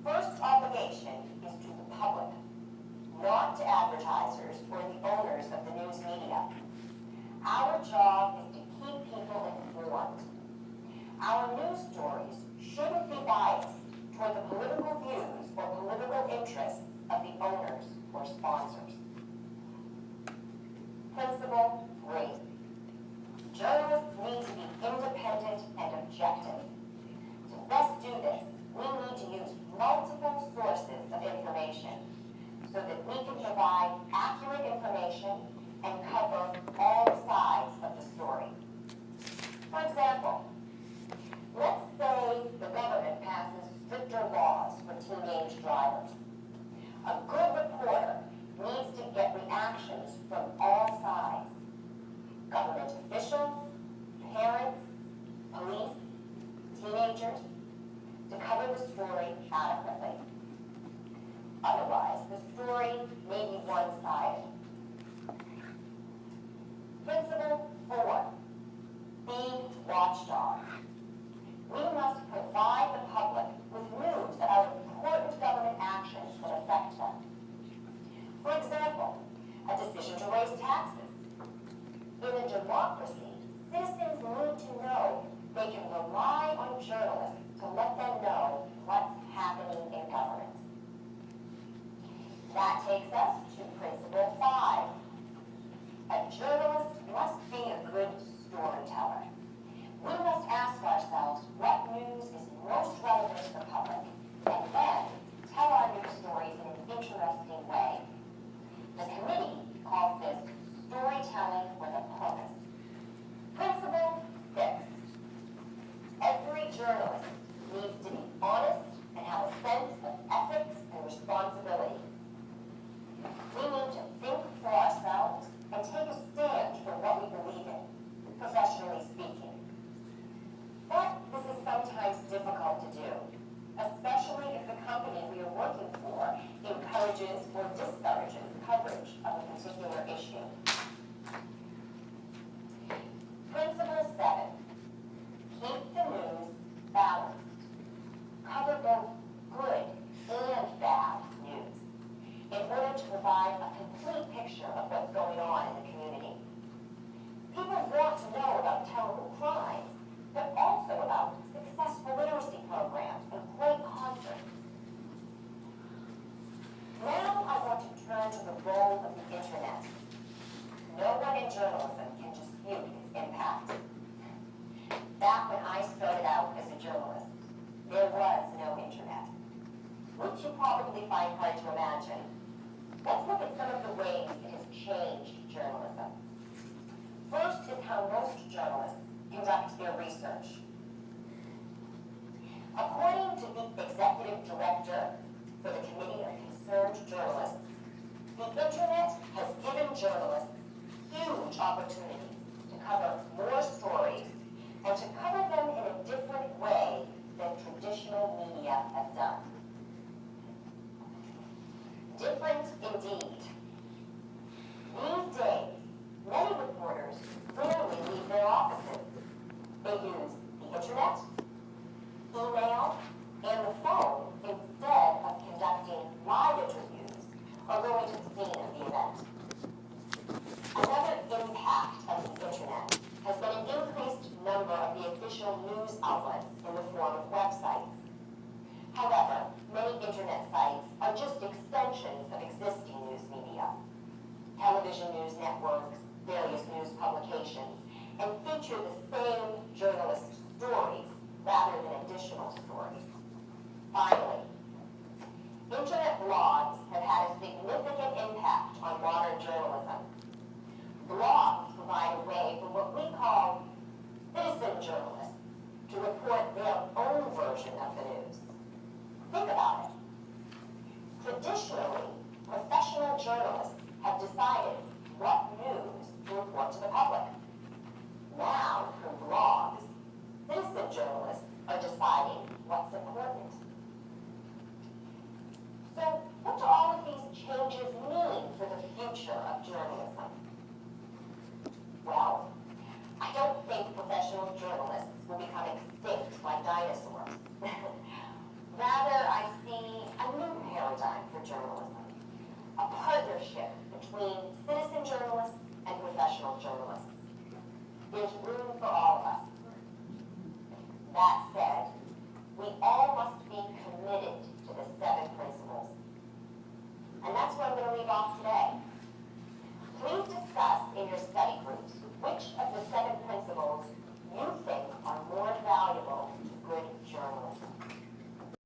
First obligation is to the public, not to advertisers or the owners of the news media. Our job is to keep people informed. Our news stories shouldn't be biased toward the political views or political interests of the owners or sponsors. Principle 3. Journalists need to be independent and objective. To best do this, we need to use multiple sources of information so that we can provide accurate information and cover all sides of the story. For example, let's say the government passes stricter laws for teenage drivers. A good reporter needs to get reactions from all sides. Government officials, parents, police, teenagers, to cover the story adequately. Otherwise, the story may be one-sided. Principle 4. Be watchdogs. We must provide the public with news about important government actions that affect them. For example, a decision to raise taxes. In a democracy, citizens need to know they can rely on journalists to let them know what's happening in government. That takes us to Principle 5. A journalist must be a good storyteller. We must ask ourselves what news is most relevant to the public, and then tell our news stories in an interesting way. The committee calls this storytelling with a purpose. Principle 6. Every journalist needs to be honest and have a sense of ethics and responsibility. We need to think for ourselves and take a stand for what we believe in, professionally speaking. But this is sometimes difficult to do, especially if the company we are working for encourages or discourages coverage of a particular issue. Principle 7. Keep the news balanced. Cover both good and bad news in order to provide a complete picture of what's going on in the community. People want to know about terrible crimes, but also about successful literacy programs and great concerts. Now I want to turn to the role of the internet. No one in journalism can dispute its impact. Back when I started out as a journalist, there was no internet, which you probably find hard to imagine. Let's look at some of the ways it has changed journalism. First is how most journalists conduct their research. According to the executive director for the Committee of Concerned Journalists, the internet has given journalists huge opportunities to cover more stories and to cover them in a different way than traditional media have done. Different indeed. These days, many reporters rarely leave their offices. They use the internet, email, and the phone instead of conducting live interviews or going to the scene of the event. Another impact of the internet has been an increased number of the official news outlets in the form of websites. However, many internet sites are just extensions of existing news media. Television news networks, various news publications, and feature the same journalist stories rather than additional stories. Finally, internet blogs have had a significant impact on modern journalism. Blogs provide a way for what we call citizen journalists to report their own version of the news. Think about it. Traditionally, professional journalists have decided what news to report to the public. Now, through blogs, citizen journalists are deciding what's important. off today.